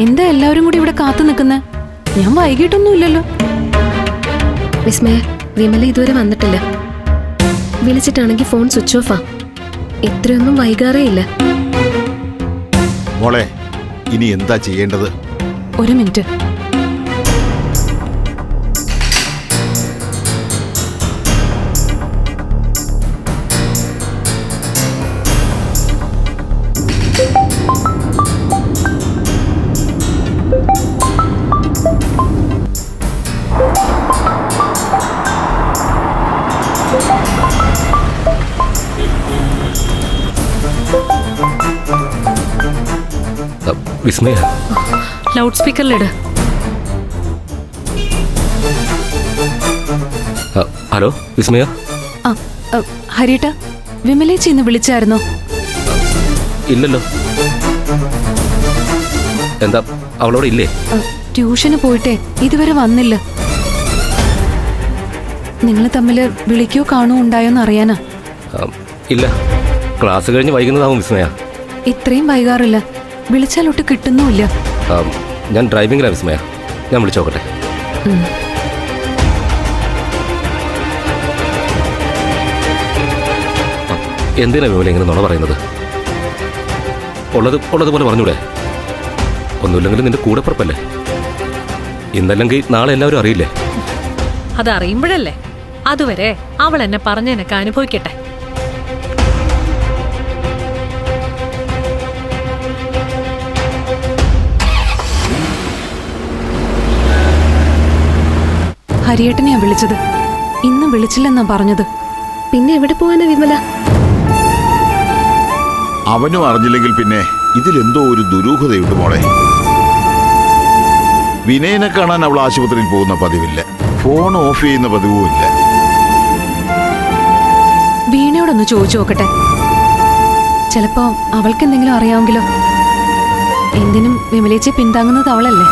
എന്താ എല്ലാവരും കൂടി ഇവിടെ കാത്തു നിൽക്കുന്നേ? ഞാൻ വൈകിട്ടൊന്നുമില്ലല്ലോ. വിസ്മയ, വിമല ഇതുവരെ വന്നിട്ടില്ല. വിളിച്ചിട്ടാണെങ്കിൽ ഫോൺ സ്വിച്ച് ഓഫാ. ഇത്രയൊന്നും വൈകാറേയില്ല. മോളെ, ഇനി എന്താ ചെയ്യേണ്ടത്? ഒരു മിനിറ്റ്. വിസ്മയ, ലൗഡ് സ്പീക്കറിലിട്. ഹലോ വിസ്മയ. ഹരിയേട്ടാ, വിമലേച്ചി ഇന്ന് വിളിച്ചായിരുന്നോ? ഇല്ലല്ലോ. എന്താ, അവളോട് ഇല്ലേ? ട്യൂഷന് പോയിട്ടേ ഇതുവരെ വന്നില്ല. നിങ്ങൾ തമ്മിൽ വിളിക്കോ കാണുമോ ഉണ്ടായോന്ന് അറിയാനാ. ഇല്ല, ക്ലാസ് കഴിഞ്ഞ് വൈകുന്നതാവും വിസ്മയ. ഇത്രയും വൈകാറില്ല. വിളിച്ചാലൊട്ട് കിട്ടുന്നുമില്ല. ഞാൻ ഡ്രൈവിംഗിലാണ് വിസ്മയ. ഞാൻ വിളിച്ചോക്കട്ടെ. എന്തിനാ വിമല ഇങ്ങനെ നുണ പറയുന്നത്? ഉള്ളതുപോലെ പറഞ്ഞൂടെ? ഒന്നുമില്ലെങ്കിലും നിന്റെ കൂടെ പുറപ്പല്ലേ. ഇന്നല്ലെങ്കിൽ നാളെ എല്ലാവരും അറിയില്ലേ? അതറിയുമ്പോഴല്ലേ. അതുവരെ അവൾ എന്നെ പറഞ്ഞതിനൊക്കെ അനുഭവിക്കട്ടെ. ഹരിയേട്ടനെയാ വിളിച്ചത്. ഇന്ന് വിളിച്ചില്ലെന്നാ പറഞ്ഞത്. പിന്നെ എവിടെ പോവാനാ വിമല? അവനും അറിഞ്ഞില്ലെങ്കിൽ പിന്നെ ഇതിലെന്തോ ഒരു ദുരൂഹതയുണ്ട് മോളെ. വിനയനെ കാണാൻ അവൾ ആശുപത്രിയിൽ പോകുന്ന പതിവില്ല. ഫോൺ ഓഫ് ചെയ്യുന്ന പതിവുമില്ല. വീണയോടൊന്ന് ചോദിച്ചു നോക്കട്ടെ. ചിലപ്പോ അവൾക്ക് എന്തെങ്കിലും അറിയാമെങ്കിലോ. എന്തിനും വിമലേച്ചയെ പിന്താങ്ങുന്നത് അവളല്ലേ.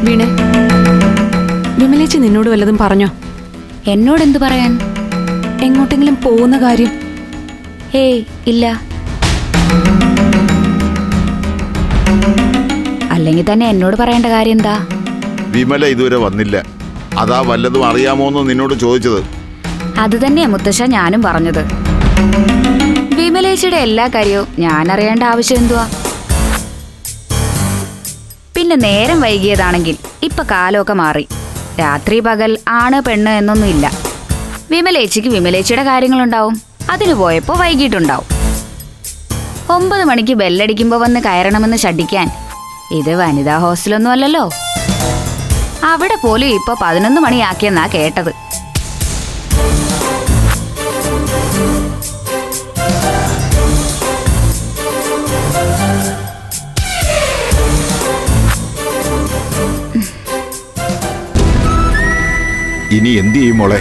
വീണേ, വിമലേച്ചി നിന്നോട് വല്ലതും പറഞ്ഞോ? എന്നോടെന്തു പറയാൻ? എങ്ങോട്ടെങ്കിലും പോകുന്ന കാര്യം? ഏയ് ഇല്ല. അല്ലെങ്കിൽ തന്നെ എന്നോട് പറയേണ്ട കാര്യം എന്താ? വിമല ഇതുവരെ വന്നില്ല. അതാ വല്ലതും അറിയാമോന്ന് നിന്നോട് ചോദിച്ചത്. അത് തന്നെയാ മുത്തശ്ശ ഞാനും പറഞ്ഞത്. വിമലേച്ചിയുടെ എല്ലാ കാര്യവും ഞാൻ അറിയേണ്ട ആവശ്യം എന്തുവാ? പിന്നെ നേരം വൈകിയതാണെങ്കിൽ ഇപ്പൊ കാലമൊക്കെ മാറി. രാത്രി പകൽ ആണ് പെണ്ണ് എന്നൊന്നുമില്ല. വിമലേച്ചിക്ക് വിമലേച്ചിയുടെ കാര്യങ്ങളുണ്ടാവും. അതിന് പോയപ്പോ വൈകിട്ടുണ്ടാവും. 9 മണിക്ക് ബെല്ലടിക്കുമ്പോ വന്ന് കയറണമെന്ന് ശഠിക്കാൻ ഇത് വനിതാ ഹോസ്റ്റലൊന്നും അല്ലല്ലോ. അവിടെ പോലും ഇപ്പൊ 11 മണിയാക്കിയെന്നാ കേട്ടത്. ഇനി എന്ത് ചെയ്യും മോളെ?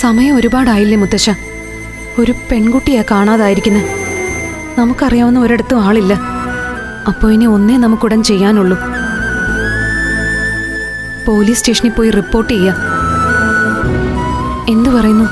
സമയം ഒരുപാടായില്ലേ മുത്തശ്ശ? ഒരു പെൺകുട്ടിയാ കാണാതായിരിക്കുന്നത്. നമുക്കറിയാവുന്ന ഒരിടത്തും ആളില്ല. അപ്പോ ഇനി ഒന്നേ നമുക്കുടൻ ചെയ്യാനുള്ളൂ. പോലീസ് സ്റ്റേഷനിൽ പോയി റിപ്പോർട്ട് ചെയ്യാം. എന്തു പറയുന്നു?